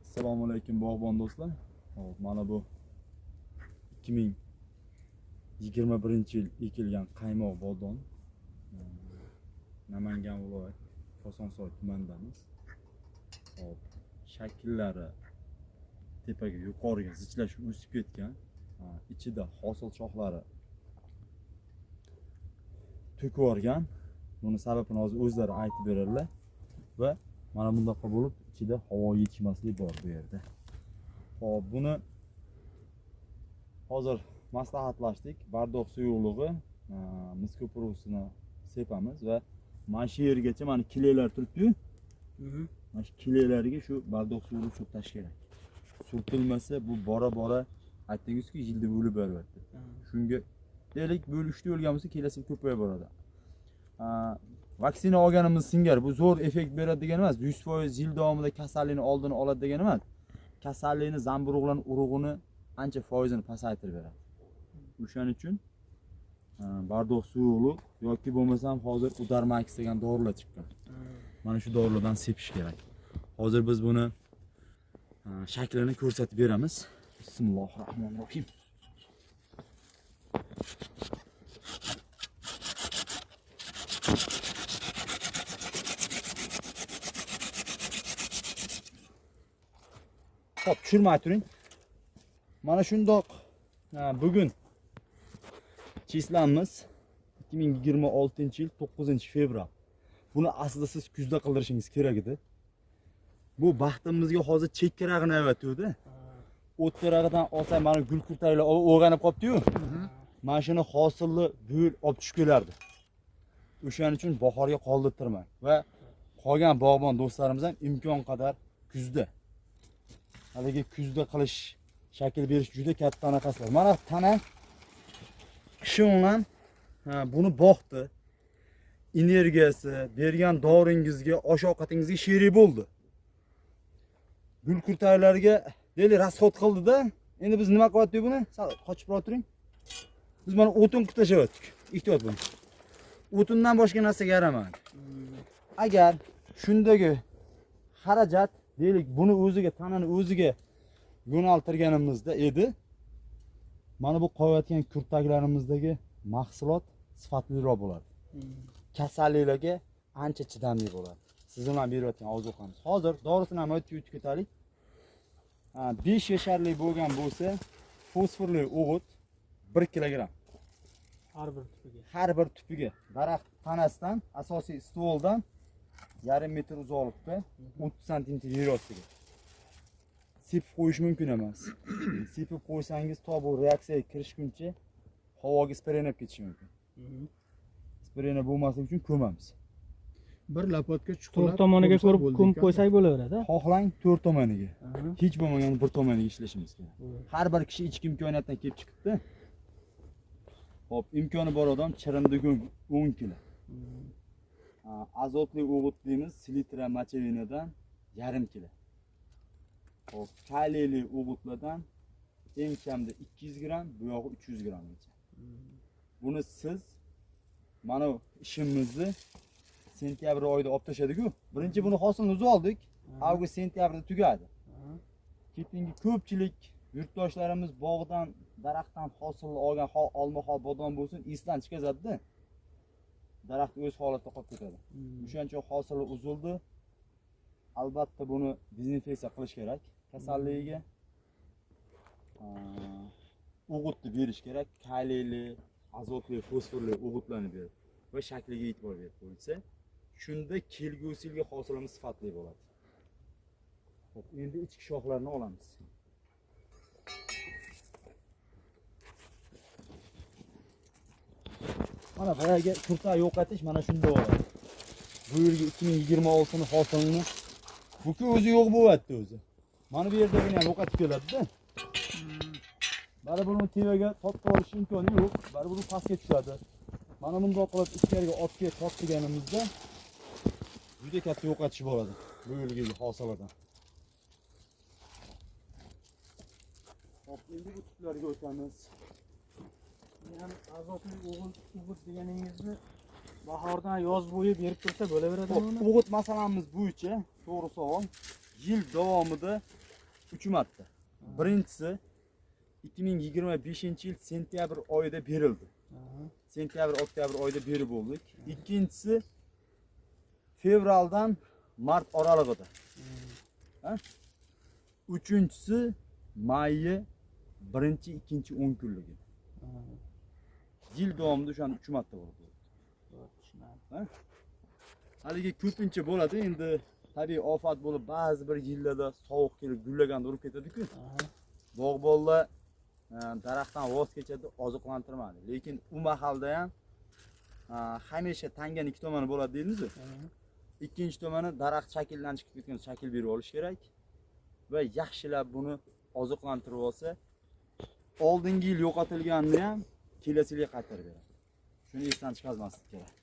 Assalomu alaykum bog'bon do'stlar. Hop, mana bu 2021-yil ekilgan qaymoq bodon. Namangan viloyat Kosonsoy tumanidamiz. Hop, shakllari tepaga yuqoriga zichlash o'sib ketgan. Ichida hosil shoxlari to'kib yuborgan. Buni sababini hozir o'zlari aytib beradilar va mana bundaqa bo'lib ichida havo yetishmasligi bor bu yerda. Hop, buni hozir maslahatlashdik. Bardoq suyuqligi miskopurusini sepamiz va mana shu yergacha mana kilelar turibdi-yu. Mana shu kilelarga shu bardoq suyuqni surtash kerak. Surtilmasa bu bora aytdingiz-ku yilda bo'lib boryapti. Shunga deylik bo'lishdi o'lgan bo'lsa kelasi ko'payib boradi. Vaksina olganimiz singari bu zo'r effekt beradi degan emas. 100% yil davomida kasallikni oldini oladi degan emas. Kasallikni zamburug'larning urug'ini ancha foizini pasaytirib beradi. O'shaning uchun bardoq suyuqlik yoki bo'lmasam hozir Udarmax degan dorilar chiqqan. Mana shu dorilardan sepish kerak. Hozir biz buni shaklini ko'rsatib beramiz. Bismillahirrohmanirrohim. Hop, tushirmay turing. Mana shundoq bugun chislamiz 2026-yil 9-fevral. Buni aslida siz kuzda qildirishingiz kerak edi. Bu baxtimizga hozir chekkarag'ini avatdi. O't terag'idan olsam mana gul kurtaylar o'rganib qopdi-yu. Mana shuni hosilni bo'l olib tushib kelardi. O'shaning uchun bahorga qoldirtirmang va qolgan bog'bon do'stlarimiz ham imkon qadar kuzda haligi kuzda qilish shakl berish juda katta anaqasilar. Mana tana qishonlan buni boqdi. Energiyasi, bergan doringizga, osh-ovqatingizga sherik bo'ldi. Gul kurtaylarga deyli rasxod qildi-da. Endi biz nima qilyaptik buni? Qochib turing. Biz mana o'tin tashyaptik. Ehtiyot bo'ling. O'tindan boshqa narsaga yaramaydi. Agar shundagi xarajat deylik buni o'ziga, tanani o'ziga yo'naltirganimizda edi, mana bu qo'yayotgan kurtaklarimizdagi mahsulot sifatliroq bo'ladi. Kasalliklarga ancha chidamli bo'ladi. Sizning ham berayotgan ozuqamiz. Hozir dorisini ham o'tib ketaylik. 5 yasharlik bo'lgan bo'lsa, fosforli o'g'it 1 kilogramm. Har bir tupiga daraxt tanasidan, asosiy stoldan 1,5 metr uzoqlikda 30 cm yer ostiga sepib qo'yish mumkin emas. Sepib qo'ysangiz to bu reaksiyaga kirishguncha havoga sprenab ketishi mumkin. Sprenab bo'lmasligi uchun ko'mamiz. Bir lapotka chuqurlab 4 tomoniga ko'rib ko'mib qo'ysak bo'laveradi. Xohlang 4 tomoniga. Hech bo'lmaganda 1 tomoniga ishlashimiz kerak. Har bir kishi ichki imkoniyatdan kelib chiqibdi. Hop, imkoni bor odam chirimdigun 10 kilo. Azotli o'g'it deymiz, silitra mochevinadan 1,5 kilo. Hop, kaliyli o'g'itlardan eng kamida 200 gram, bu yog'i 300 gramgacha. Buni siz mana ishimizni sentyabr oyida olib tashladik-ku. Birinchi buni hosilni o'zi oldik. Avgust sentyabrda tugadi. Keyingi ko'pchilik yurtdoshlarimiz bog'dan, daraxtdan hosil olgan olma bodon bo'lsin, isdan chiqazadi-da. Daraxt o'z holatida qolib ketadi. O'shancha hosili uzildi. Albatta buni dezinfeksiya qilish kerak. Kasalligiga o'g'itni berish kerak. Kaliyli, azotli, fosforli o'g'itlarni berib va shakliga e'tibor berib qo'yilsa, shunda kelgusi yilga hosilimiz sifatli bo'ladi. Xo'p, endi ichki shoxlarni olamiz. Mana boyaga kurta yo'qotish mana shunda bo'ladi. Bu yilgi 2026 ni hosilni buki o'zi yo'q bo'lyapti o'zi. Mana bu yerda buni ham yo'qotib keladi-da. Baribir uni tevaga topib olish imkoni yo'q. Baribir u pastga tushadi. Mana bunday qilib ichkariga otga tortganimizda juda katta yo'qotish bo'ladi bu yilgi hosildan. Hop, endi bu tiplarga o'tamiz. Yani azotli o'g'it deganingizni bahordan yoz bo'yi berib tursa bo'laveradimi uni? O'g'it masalamiz bo'yicha to'g'ri savol. Yil davomida 3 marta. Birinchisi 2025-yil sentyabr oyida berildi. Sentyabr, oktyabr oyida berib bo'ldik. Ikkinchisi fevraldan mart oralig'ida. Ha? Uchinchisi mayni 1-2 10 kunligi. Yil davomida o'shani 3 marta bo'ldi. Ha? Haligi ko'pincha bo'ladi, endi tabiiy ofat bo'lib ba'zi bir yillarda sovuq kelib gullaganda urib ketadi-ku. Bog' bolalar daraxtdan voz kechadi, oziqlantirmadi. Lekin u mahalda ham hamisha tangan ikki tomoni bo'ladi deymiz. Ikkinchi tomoni daraxt shakllanib chiqib ketgan shakl berib olish kerak va yaxshilab buni oziqlantirib olsa, oldingi yil yo'qotilganini ham kelasi yilga qaytarib beradi. Shuni esdan chiqarmaslik kerak.